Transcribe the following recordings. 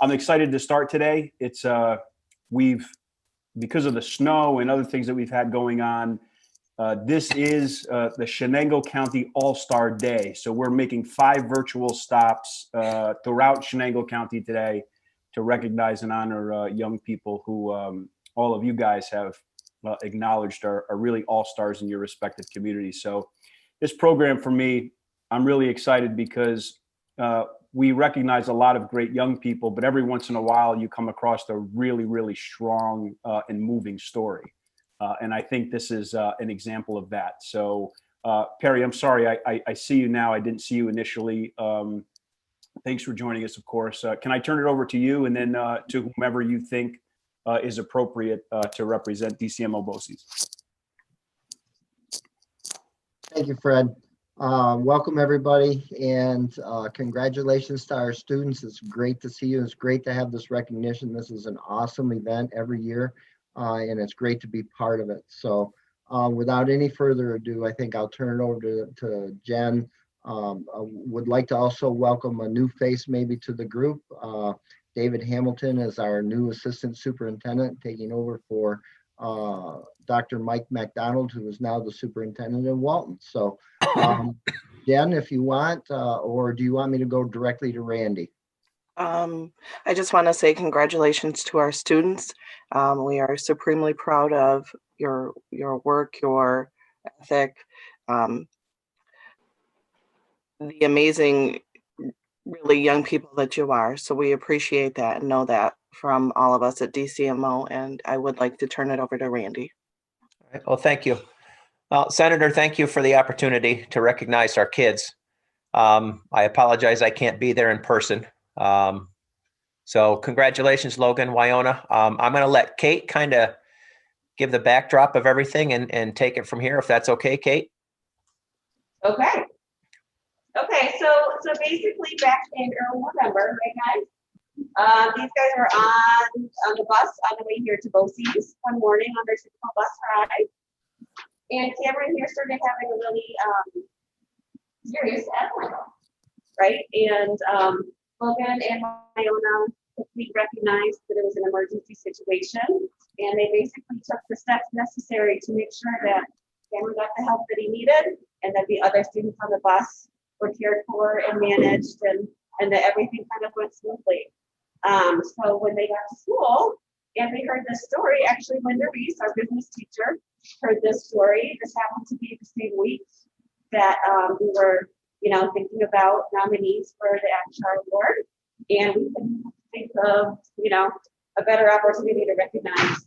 I'm excited to start today. It's because of the snow and other things that we've had going on. This is the Chenango County All-Star Day. So we're making 5 virtual stops throughout Chenango County today to recognize and honor young people who all of you guys have acknowledged are really all-stars in your respective communities. So this program for me, I'm really excited because we recognize a lot of great young people, but every once in a while you come across a really, really strong and moving story. And I think this is an example of that. So Perry, I'm sorry, I see you now. I didn't see you initially. Thanks for joining us, of course. Can I turn it over to you and then to whomever you think is appropriate to represent DCMO BOCES? Thank you, Fred. Welcome, everybody, and congratulations to our students. It's great to see you. It's great to have this recognition. This is an awesome event every year, and it's great to be part of it. So without any further ado, I think I'll turn it over to Jen. I would like to also welcome a new face maybe to the group. David Hamilton is our new assistant superintendent, taking over for Dr. Mike McDonald, who is now the superintendent in Walton. So Jen, if you want, or do you want me to go directly to Randy? I just want to say congratulations to our students. We are supremely proud of your work, your ethic, the amazing, really young people that you are. So we appreciate that and know that from all of us at DCMO. And I would like to turn it over to Randy. All right. Well, thank you. Well, Senator, thank you for the opportunity to recognize our kids. I apologize I can't be there in person. So congratulations, Logan, Wionna. I'm going to let Kate kind of give the backdrop of everything and take it from here, if that's okay, Kate. Okay. Okay, so basically back in early November, right guys? These guys were on the bus on the way here to BOCES one morning on their typical bus ride. And Cameron here started having a really serious asthma, right? And Logan and Wionna quickly recognized that it was an emergency situation. And they basically took the steps necessary to make sure that Cameron got the help that he needed and that the other students on the bus were cared for and managed and that everything kind of went smoothly. So when they got to school and they heard this story, actually Linda Reese, our business teacher, heard this story. This happened to be the same week that we were, thinking about nominees for the Akshar Award. And we couldn't think of, a better opportunity to recognize,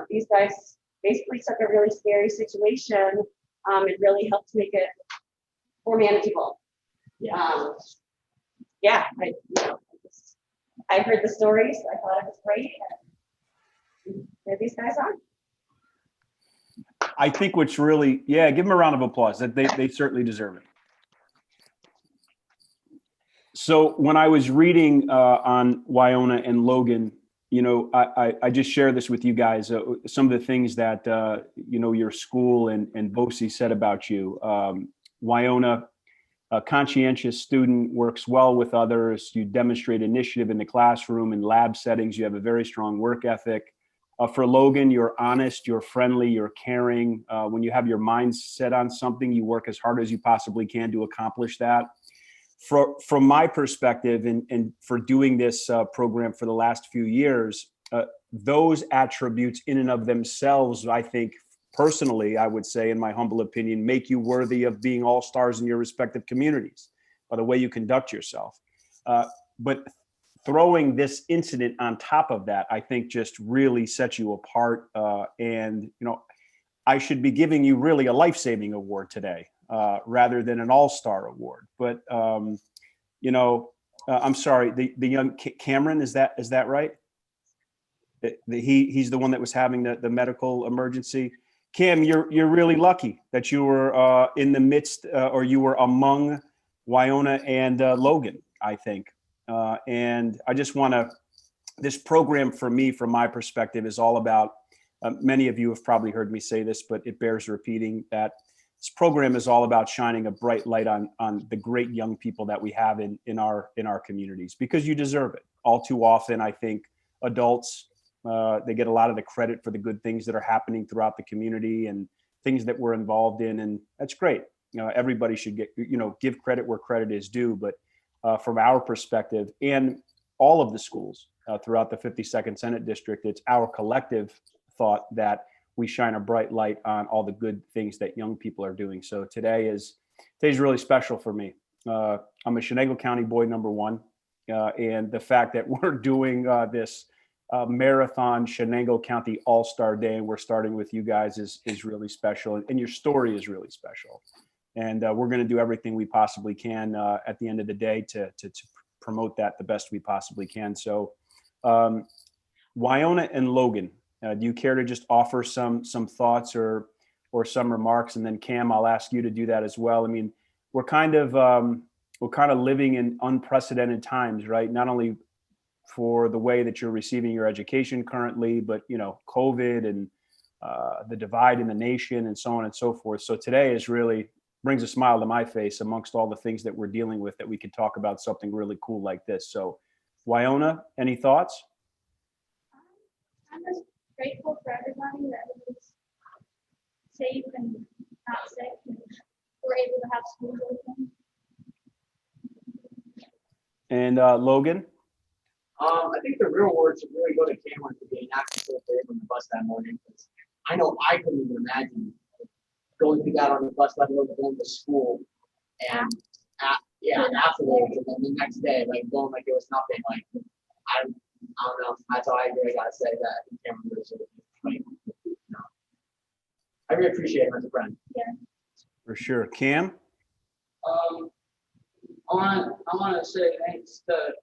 these guys basically took a really scary situation and really helped make it more manageable. I heard the stories. I thought it was great. And here these guys are. I think what's really, give them a round of applause. That they certainly deserve it. So when I was reading on Wionna and Logan, I just share this with you guys. Some of the things that your school and BOCES said about you. Wionna, a conscientious student, works well with others. You demonstrate initiative in the classroom and lab settings. You have a very strong work ethic. For Logan, you're honest, you're friendly, you're caring. When you have your mind set on something, you work as hard as you possibly can to accomplish that. From my perspective, and for doing this program for the last few years, those attributes in and of themselves, I think, personally, I would say, in my humble opinion, make you worthy of being all-stars in your respective communities by the way you conduct yourself. But throwing this incident on top of that, I think just really sets you apart. And I should be giving you really a life-saving award today rather than an all-star award. But, I'm sorry, the young Cameron, is that right? He's the one that was having the medical emergency. Cam, you're really lucky that you were in the midst or you were among Wionna and Logan, I think. And I just want to, this program for me, from my perspective, is all about, many of you have probably heard me say this, but it bears repeating, that this program is all about shining a bright light on the great young people that we have in our communities, because you deserve it. All too often, I think adults, they get a lot of the credit for the good things that are happening throughout the community and things that we're involved in, and that's great. Everybody should get, give credit where credit is due. But from our perspective, and all of the schools throughout the 52nd Senate District, it's our collective thought that we shine a bright light on all the good things that young people are doing. So today's really special for me. I'm a Chenango County boy number one, and the fact that we're doing this marathon Chenango County All-Star Day, and we're starting with you guys is really special, and your story is really special. And we're going to do everything we possibly can at the end of the day to promote that the best we possibly can. So Wionna and Logan, do you care to just offer some thoughts or some remarks? And then Cam, I'll ask you to do that as well. I mean, we're kind of living in unprecedented times, right? Not only for the way that you're receiving your education currently, but COVID and the divide in the nation and so on and so forth. So today really brings a smile to my face amongst all the things that we're dealing with, that we could talk about something really cool like this. So Wionna, any thoughts? I'm just grateful for everybody that was safe and not sick, and we're able to have schools open. And Logan? I think the real words should really go to Cameron for being actually so brave on the bus that morning. Because I know I couldn't even imagine going through that on the bus, let alone going to school, and afterwards, and then the next day, like going like it was nothing. Like I don't know. That's all I really gotta say. That Cameron was like, I really appreciate him as a friend. Yeah. For sure. Cam? I want to say thanks to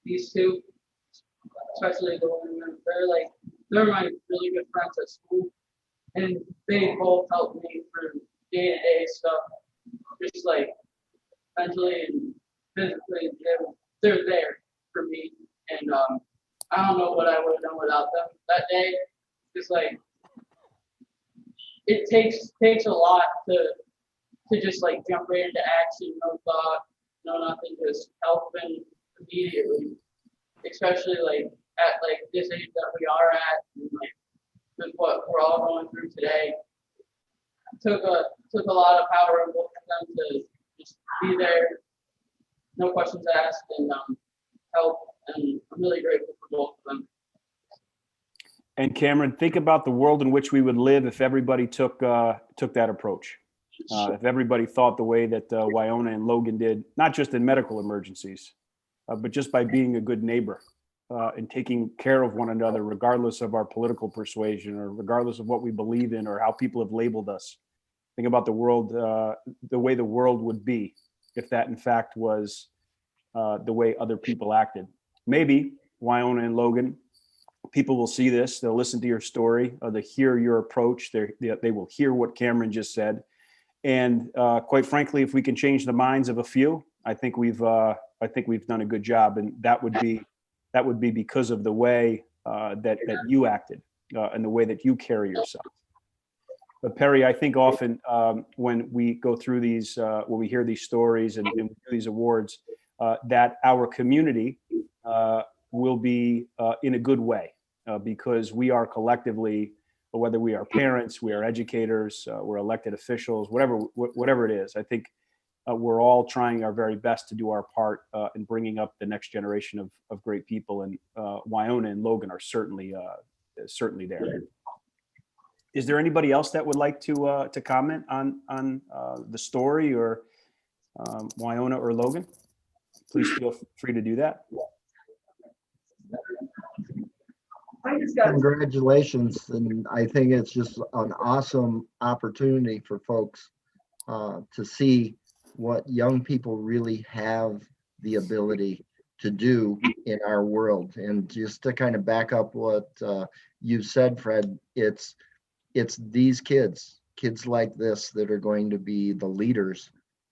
these two, especially the women. They're my really good friends at school, and they both helped me through day-to-day stuff, just like mentally and physically. They're there for me, and I don't know what I would have done without them that day. Just like it takes a lot to just like jump right into action, no thought, no nothing, just helping immediately, especially like at like this age that we are at, and like with what we're all going through today. Took a lot of power in both of them to just be there, no questions asked, and help, and I'm really grateful for both of them. And Cameron, think about the world in which we would live if everybody took that approach. If everybody thought the way that Wionna and Logan did, not just in medical emergencies, but just by being a good neighbor and taking care of one another, regardless of our political persuasion or regardless of what we believe in or how people have labeled us. Think about the world, the way the world would be if that in fact was the way other people acted. Maybe Wionna and Logan, people will see this, they'll listen to your story, they hear your approach, they will hear what Cameron just said. And quite frankly, if we can change the minds of a few, I think we've done a good job, and that would be because of the way that you acted and the way that you carry yourself. But Perry, I think often when we go through these, when we hear these stories and we do these awards, that our community will be in a good way because we are collectively, whether we are parents, we are educators, we're elected officials, whatever it is. I think we're all trying our very best to do our part in bringing up the next generation of great people, and Wionna and Logan are certainly there. Is there anybody else that would like to comment on the story, or Wionna or Logan? Please feel free to do that. Congratulations, and I think it's just an awesome opportunity for folks to see what young people really have the ability to do in our world. And just to kind of back up what you said, Fred, it's these kids like this that are going to be the leaders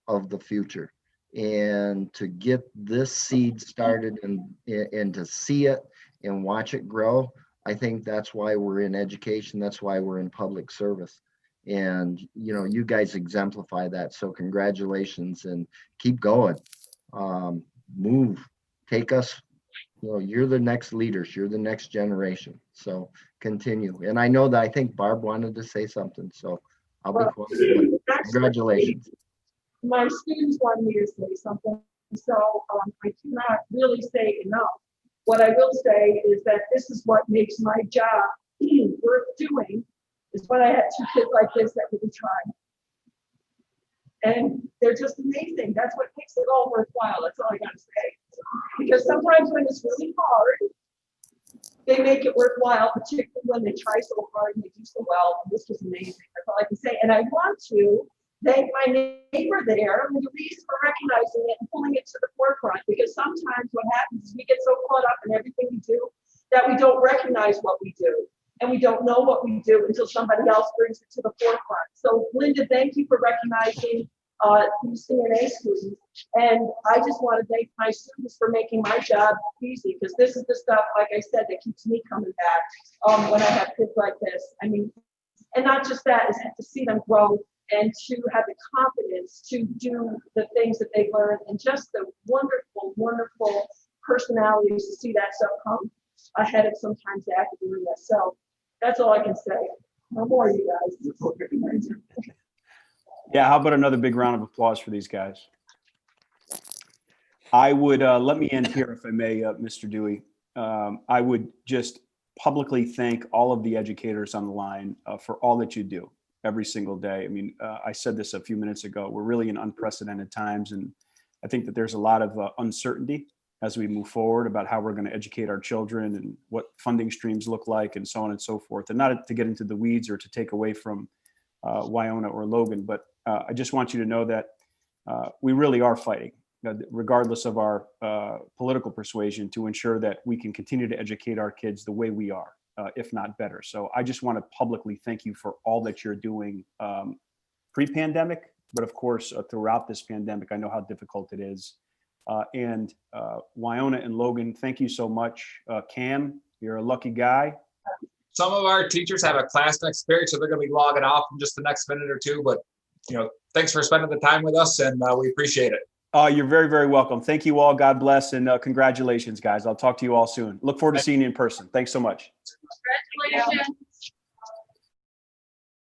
of the future. And to get this seed started and to see it and watch it grow, I think that's why we're in education. That's why we're in public service. And, you know, you guys exemplify that. So congratulations and keep going. Move, take us, you know, you're the next leaders, you're the next generation. So continue. And I know that I think Barb wanted to say something, so I'll be quiet. Congratulations. My students wanted me to say something, so I cannot really say enough. What I will say is that this is what makes my job worth doing, is when I have two kids like this that really try. And they're just amazing. That's what makes it all worthwhile. That's all I gotta say. Because sometimes when it's really hard, they make it worthwhile, particularly when they try so hard and they do so well. This was amazing. That's all I can say. And I want to thank my neighbor there, Louise, for recognizing it and pulling it to the forefront. Because sometimes what happens is we get so caught up in everything we do that we don't recognize what we do. And we don't know what we do until somebody else brings it to the forefront. So Linda, thank you for recognizing these CNA students. And I just want to thank my students for making my job easy, because this is the stuff, like I said, that keeps me coming back when I have kids like this. I mean, and not just that, is to see them grow and to have the confidence to do the things that they've learned, and just the wonderful, wonderful personalities to see that stuff come ahead of sometimes after doing that. So that's all I can say. No more, you guys. Yeah, how about another big round of applause for these guys? I would, let me end here if I may, Mr. Dewey. I would just publicly thank all of the educators on the line for all that you do every single day. I mean, I said this a few minutes ago, we're really in unprecedented times, and I think that there's a lot of uncertainty as we move forward about how we're going to educate our children and what funding streams look like and so on and so forth. And not to get into the weeds or to take away from Wionna or Logan, but I just want you to know that we really are fighting, regardless of our political persuasion, to ensure that we can continue to educate our kids the way we are, if not better. So I just want to publicly thank you for all that you're doing pre-pandemic, but of course, throughout this pandemic. I know how difficult it is. And Wionna and Logan, thank you so much. Cam, you're a lucky guy. Some of our teachers have a class next period, so they're going to be logging off in just the next minute or two. But, you know, thanks for spending the time with us, and we appreciate it. You're very, very welcome. Thank you all. God bless, and congratulations, guys. I'll talk to you all soon. Look forward to seeing you in person. Thanks so much. Congratulations.